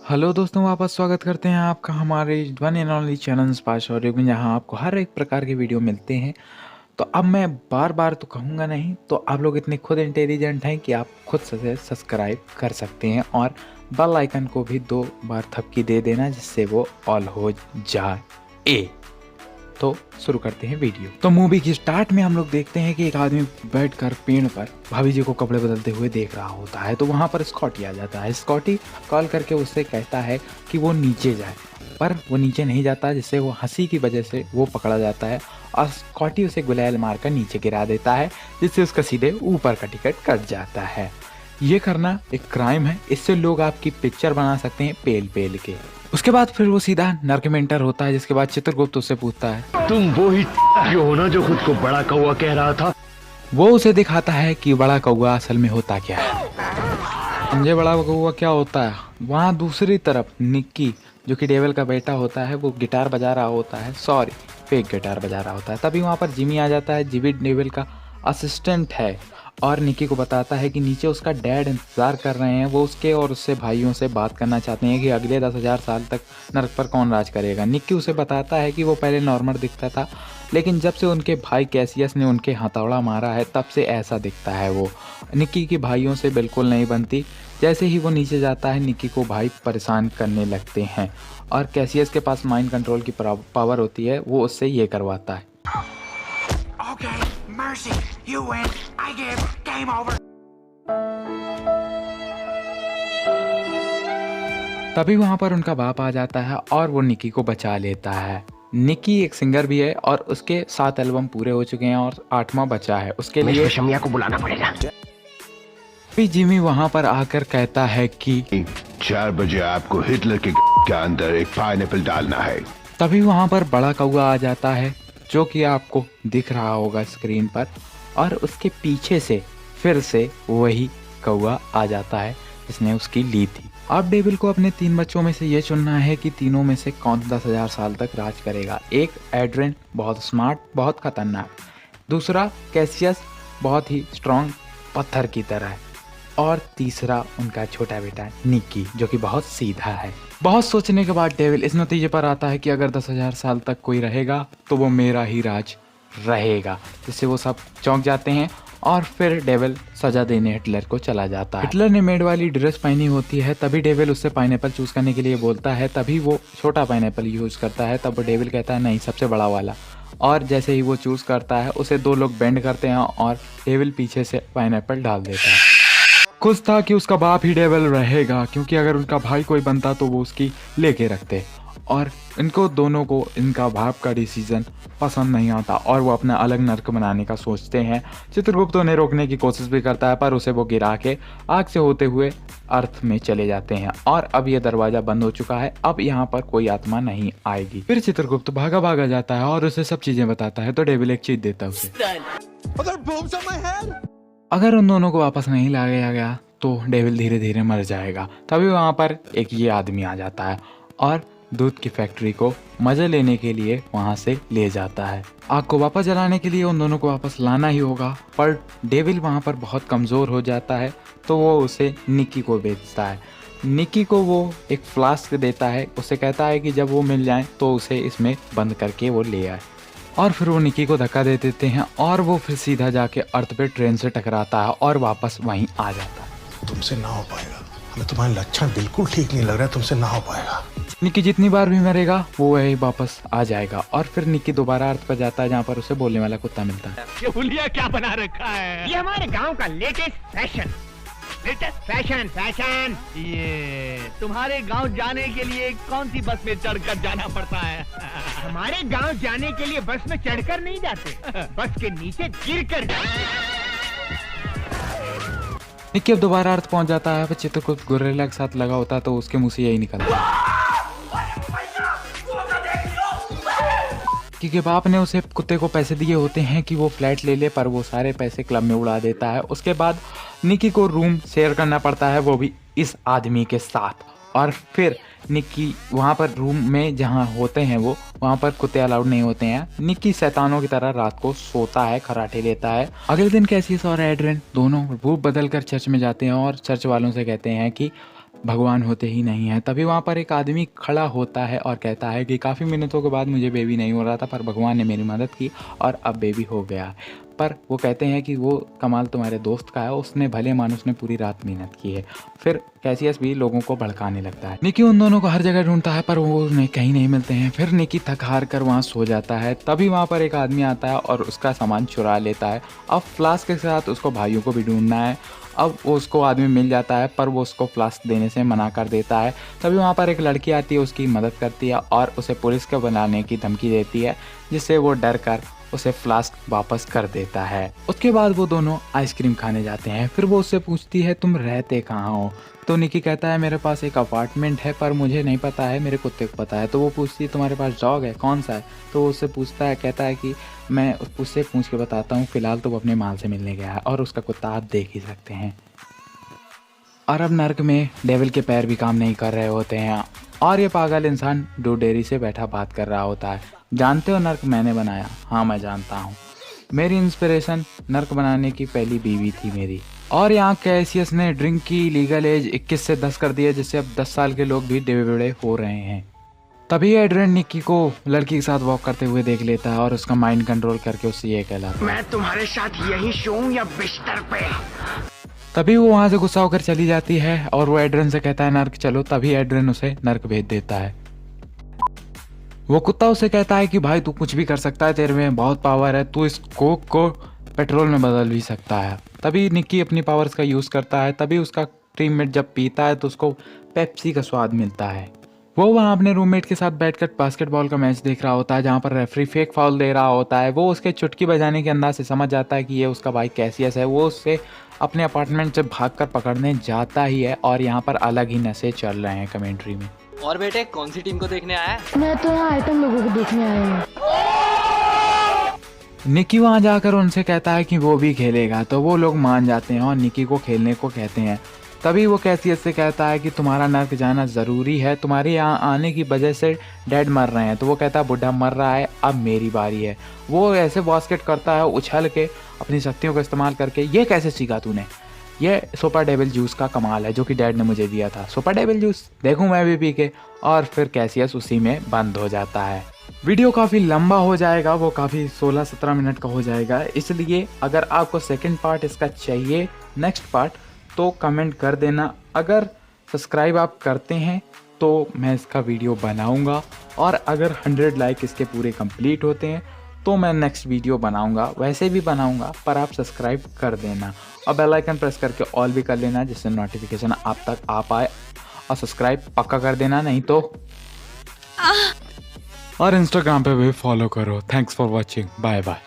Hello दोस्तों, वापस स्वागत करते हैं आपका हमारे वन एंड ओनली चैनल स्पाश ऑडियो में, जहां आपको हर एक प्रकार के वीडियो मिलते हैं। तो अब मैं बार बार तो कहूँगा नहीं, तो आप लोग इतने खुद इंटेलिजेंट हैं कि आप खुद से सब्सक्राइब कर सकते हैं और बेल आइकन को भी 2 बार थपकी दे देना, जिससे वो ऑल हो जाए। तो शुरू करते हैं वीडियो। तो मूवी की स्टार्ट में हम लोग देखते हैं कि एक आदमी बैठकर पेड़ पर भाभी जी को कपड़े बदलते हुए देख रहा होता है। तो वहाँ पर स्कॉटी आ जाता है। स्कॉटी कॉल करके उससे कहता है कि वो नीचे जाए, पर वो नीचे नहीं जाता, जिससे वो हंसी की वजह से वो पकड़ा जाता है और स्कॉटी उसे गुलेल मारकर नीचे गिरा देता है, जिससे उसका सीधे ऊपर का टिकट कट जाता है। ये करना एक क्राइम है, इससे लोग आपकी पिक्चर बना सकते हैं पेल पेल के। उसके बाद फिर वो सीधा नर्क में एंटर होता है, जिसके बाद चित्रगुप्त उससे पूछता है, तुम वो ही हो ना जो खुद को बड़ा कौवा कह रहा था। वो उसे दिखाता है कि बड़ा कौवा असल में होता क्या है। समझे बड़ा कौवा क्या होता है? वहाँ दूसरी तरफ निक्की, जो कि डेविल का बेटा होता है, वो गिटार बजा रहा होता है, सॉरी फेक गिटार बजा रहा होता है। तभी वहाँ पर जिमी आ जाता है। जिमी डेविल का असिस्टेंट है और निक्की को बताता है कि नीचे उसका डैड इंतज़ार कर रहे हैं। वो उसके और उससे भाइयों से बात करना चाहते हैं कि अगले 10,000 साल तक नर्क पर कौन राज करेगा। निक्की उसे बताता है कि वो पहले नॉर्मल दिखता था, लेकिन जब से उनके भाई कैसियस ने उनके हथौड़ा मारा है, तब से ऐसा दिखता है। वो निक्की की भाइयों से बिल्कुल नहीं बनती। जैसे ही वो नीचे जाता है, निक्की को भाई परेशान करने लगते हैं और कैसियस के पास माइंड कंट्रोल की पावर होती है। वो उससे ये करवाता है। Okay, mercy, you win. I give. Game over. तभी वहाँ पर उनका बाप आ जाता है और वो निक्की को बचा लेता है। निक्की एक सिंगर भी है और उसके 7 एल्बम पूरे हो चुके हैं और 8वां बचा है। उसके लिए शमिया को बुलाना पड़ेगा। भी जिमी वहाँ पर आकर कहता है कि 4 बजे आपको हिटलर के अंदर एक पाइनएप्पल डालना है। तभी वहाँ पर बड़ा कौवा आ जाता है, जो कि आपको दिख रहा होगा स्क्रीन पर, और उसके पीछे से फिर से वही कौवा आ जाता है जिसने उसकी ली थी। अब डेविल को अपने 3 बच्चों में से ये चुनना है कि तीनों में से कौन 10,000 साल तक राज करेगा। एक एड्रिन, बहुत स्मार्ट, बहुत खतरनाक। दूसरा कैसियस, बहुत ही स्ट्रॉन्ग, पत्थर की तरह है। और तीसरा उनका छोटा बेटा निक्की, जो कि बहुत सीधा है। बहुत सोचने के बाद डेविल इस नतीजे पर आता है कि अगर 10,000 साल तक कोई रहेगा तो वो मेरा ही राज रहेगा, जिससे वो सब चौंक जाते हैं। और फिर डेविल सजा देने हिटलर को चला जाता है। हिटलर ने मेड वाली ड्रेस पहनी होती है। तभी डेविल उससे पाइनएप्पल चूज करने के लिए बोलता है। तभी वो छोटा पाइनएप्पल यूज करता है। तब डेविल कहता है नहीं, सबसे बड़ा वाला। और जैसे ही वो चूज करता है, उसे 2 लोग बेंड करते हैं और डेविल पीछे से पाइनएप्पल डाल देता है। खुश था कि उसका बाप ही डेविल रहेगा, क्योंकि अगर उनका भाई कोई बनता तो वो उसकी लेके रखते। और इनको दोनों को इनका बाप का डिसीजन पसंद नहीं आता और वो अपना अलग नर्क बनाने का सोचते हैं। चित्रगुप्त उन्हें रोकने की कोशिश भी करता है, पर उसे वो गिरा के आग से होते हुए अर्थ में चले जाते हैं। और अब ये दरवाजा बंद हो चुका है, अब यहाँ पर कोई आत्मा नहीं आएगी। फिर चित्रगुप्त भागा भागा जाता है और उसे सब चीजें बताता है। तो डेविल एक चीज देता है उसे। अगर उन दोनों को वापस नहीं लाया गया तो डेविल धीरे धीरे मर जाएगा। तभी वहाँ पर एक ये आदमी आ जाता है और दूध की फैक्ट्री को मजे लेने के लिए वहाँ से ले जाता है। आग को वापस जलाने के लिए उन दोनों को वापस लाना ही होगा, पर डेविल वहाँ पर बहुत कमज़ोर हो जाता है। तो वो उसे निक्की को बेचता है। निक्की को वो एक फ्लास्क देता है। उसे कहता है कि जब वो मिल जाए तो उसे इसमें बंद करके वो ले आए। और फिर वो निक्की को धक्का दे देते हैं और वो फिर सीधा जाके अर्थ पे ट्रेन से टकराता है और वापस वहीं आ जाता है। तुमसे ना हो पाएगा, हमें तुम्हारे लक्षण बिल्कुल ठीक नहीं लग रहा है, तुमसे ना हो पाएगा। निक्की जितनी बार भी मरेगा वो वही वापस आ जाएगा। और फिर निक्की दोबारा अर्थ पर जाता है, जहाँ पर उसे बोलने वाला कुत्ता मिलता है। ये हुलिया क्या बना रखा है? ये हमारे गांव का लेटेस्ट फैशन। फैशन। ये तुम्हारे गांव जाने के लिए कौन सी बस में चढ़कर जाना पड़ता है? हमारे गांव जाने के लिए बस में चढ़कर नहीं जाते, बस के नीचे गिरकर जाते। निक्की अब दोबारा अर्थ पहुंच जाता है। चित्रगुप्त गोरिल्ला के साथ लगा होता है, तो उसके मुंह से यही निकलता है क्योंकि बाप ने उसे कुत्ते को पैसे दिए होते हैं कि वो फ्लैट ले ले, पर वो सारे पैसे क्लब में उड़ा देता है। उसके बाद निक्की को रूम शेयर करना पड़ता है, वो भी इस आदमी के साथ। और फिर निक्की वहाँ पर रूम में जहाँ होते हैं वो, वहाँ पर कुत्ते अलाउड नहीं होते हैं। निक्की शैतानों की तरह रात को सोता है, खराटे लेता है। अगले दिन कैसियस और एड्रिन दोनों रूप बदल कर चर्च में जाते हैं और चर्च वालों से कहते हैं कि भगवान होते ही नहीं हैं। तभी वहाँ पर एक आदमी खड़ा होता है और कहता है कि काफ़ी मिनटों के बाद मुझे बेबी नहीं हो रहा था, पर भगवान ने मेरी मदद की और अब बेबी हो गया। पर वो कहते हैं कि वो कमाल तुम्हारे दोस्त का है, उसने भले मानुस ने पूरी रात मेहनत की है। फिर कैसियस भी लोगों को भड़काने लगता है। निकी उन दोनों को हर जगह ढूंढता है पर वो उन्हें कहीं नहीं मिलते हैं। फिर निकी थक हार कर वहाँ सो जाता है। तभी वहाँ पर एक आदमी आता है और उसका सामान चुरा लेता है। अब फ्लास्क के साथ उसको भाइयों को भी ढूंढना है। अब वो उसको आदमी मिल जाता है पर वो उसको फ्लास्क देने से मना कर देता है। तभी वहाँ पर एक लड़की आती है, उसकी मदद करती है और उसे पुलिस को बुलाने की धमकी देती है, जिससे वो डर कर उसे फ्लास्क वापस कर देता है। उसके बाद वो दोनों आइसक्रीम खाने जाते हैं। फिर वो उससे पूछती है तुम रहते कहाँ हो? तो निकी कहता है मेरे पास एक अपार्टमेंट है पर मुझे नहीं पता है, मेरे कुत्ते को पता है। तो वो पूछती है तुम्हारे पास डॉग है, कौन सा है? तो वो उससे पूछता है, कहता है कि मैं उससे पूछ के बताता हूँ, फिलहाल तो वो अपने माल से मिलने गया है और उसका कुत्ता आप देख ही सकते हैं। और अब नर्क में डेविल के पैर भी काम नहीं कर रहे होते हैं और ये पागल इंसान डो डेरी से बैठा बात कर रहा होता है। जानते हो नर्क मैंने बनाया? हाँ मैं जानता हूँ। मेरी इंस्पिरेशन नर्क बनाने की पहली बीवी थी मेरी। और यहाँ कैसियस ने ड्रिंक की लीगल एज 21 से 10 कर दी है, जिससे अब 10 साल के लोग भी बड़े हो रहे हैं। तभी एड्रियन निक्की को लड़की के साथ वॉक करते हुए देख लेता है और उसका माइंड कंट्रोल करके उससे ये कहलाता है, मैं तुम्हारे साथ यही सोऊं या बिस्तर पे? तभी वो वहाँ से गुस्सा होकर चली जाती है और वो एड्रियन से कहता है नर्क चलो। तभी एड्रियन उसे नर्क भेज देता है। वो कुत्ता उसे कहता है कि भाई तू कुछ भी कर सकता है, तेरे में बहुत पावर है, तू इस कोक को पेट्रोल में बदल भी सकता है। तभी निक्की अपनी पावर्स का यूज़ करता है। तभी उसका टीममेट जब पीता है तो उसको पेप्सी का स्वाद मिलता है। वो वहाँ अपने रूममेट के साथ बैठकर बास्केटबॉल का मैच देख रहा होता है, जहाँ पर रेफरी फेक फाउल दे रहा होता है। वो उसके चुटकी बजाने के अंदाज से समझ जाता है कि ये उसका भाई कैसियस है। वो उससे अपने अपार्टमेंट से भागकर पकड़ने जाता ही है और यहाँ पर अलग ही नशे चल रहे हैं कमेंट्री में। और बेटे कौन सी टीम को देखने आया है? मैं तो यहाँ आइटम लोगों को देखने आया हूँ। निकी वहाँ जाकर उनसे कहता है कि वो भी खेलेगा, तो वो लोग मान जाते हैं और निकी को खेलने को कहते हैं। तभी वो कैसियस से कहता है कि तुम्हारा नर्क जाना ज़रूरी है, तुम्हारे यहाँ आने की वजह से डैड मर रहे हैं। तो वो कहता है बुढ़ा मर रहा है, अब मेरी बारी है। वो ऐसे बास्केट करता है उछल के अपनी शक्तियों का इस्तेमाल करके। ये कैसे सीखा तूने? ये सुपर डेविल जूस का कमाल है जो कि डैड ने मुझे दिया था। सुपर डेविल जूस देखूं मैं भी पी के। और फिर कैसियस उसी में बंद हो जाता है। वीडियो काफ़ी लंबा हो जाएगा, वो काफ़ी 16-17 मिनट का हो जाएगा। इसलिए अगर आपको सेकंड पार्ट इसका चाहिए, नेक्स्ट पार्ट, तो कमेंट कर देना। अगर सब्सक्राइब आप करते हैं तो मैं इसका वीडियो बनाऊंगा और अगर 100 लाइक इसके पूरे कंप्लीट होते हैं तो मैं नेक्स्ट वीडियो बनाऊंगा। वैसे भी बनाऊंगा पर आप सब्सक्राइब कर देना और बेल आइकन प्रेस करके ऑल भी कर लेना, जिससे नोटिफिकेशन आप तक आ पाए। और सब्सक्राइब पक्का कर देना, नहीं तो और इंस्टाग्राम पे भी फॉलो करो। Thanks for watching, bye bye.